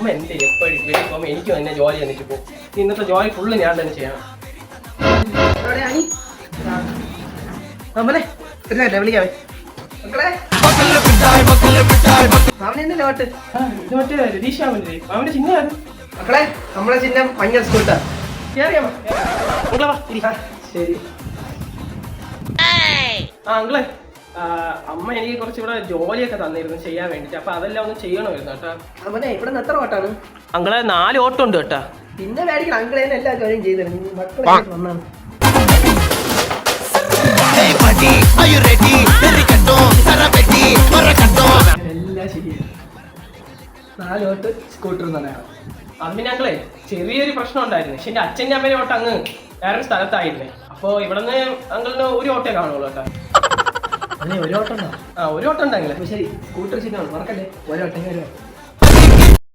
അമ്മ എന്ത് എപ്പോഴും വെളിയിൽ പോകുമ്പോൾ എനിക്ക് തന്നെ ജോലി എന്നിട്ട് പോകും. ഇന്നത്തെ ജോലി ഫുള്ള് ഞാൻ തന്നെ ചെയ്യണം. വിളിക്കാവേ മക്കളെ. മാമനെന്നെ നോട്ട് മറ്റേ രതീഷാമല്ലേ അവന്റെ ചിഹ്നം. മക്കളെ നമ്മളെ ചിഹ്നം മഞ്ഞൾ സ്കൂട്ടാ. ശരി. അങ്കിളെ, അമ്മ എനിക്ക് കുറച്ചുകൂടെ ജോലിയൊക്കെ തന്നിരുന്നു ചെയ്യാൻ വേണ്ടിട്ട്. അപ്പൊ അതെല്ലാം ഒന്ന് ചെയ്യണമായിരുന്നു കേട്ടാ. അവനെ ഇവിടെ നിന്ന് എത്ര ഓട്ടാണ്? അങ്കിളെ 4 ഓട്ടം ഉണ്ട് കേട്ടാ. പിന്നെ മേടിക്കണം. അങ്കിളേനെ എല്ലാ ജോലിയും ചെയ്തിരുന്നു. മക്കളെ വന്നാണ് എല്ലാം ശരിയാണ്. 4 ഓട്ട് സ്കൂട്ടർ തന്നെയാണ്. അതിന് ഞങ്ങളെ ചെറിയൊരു പ്രശ്നം ഉണ്ടായിരുന്നു. പക്ഷെ എന്റെ അച്ഛൻ്റെ അമ്മേനെ ഓട്ടം അങ്ങ് വേറൊരു സ്ഥലത്തായിരുന്നേ. അപ്പൊ ഇവിടുന്ന് അങ്കിളിന് ഒരു ഓട്ടേ കാണുള്ളൂ കേട്ടോ. ഒരു ഓട്ടം ഉണ്ടോ? ഒരു ഓട്ടം ഉണ്ടെങ്കിലേ. ശരി, സ്കൂട്ടർ ചിഹ്നമാണ് മറക്കല്ലേ. ഒരോട്ടം.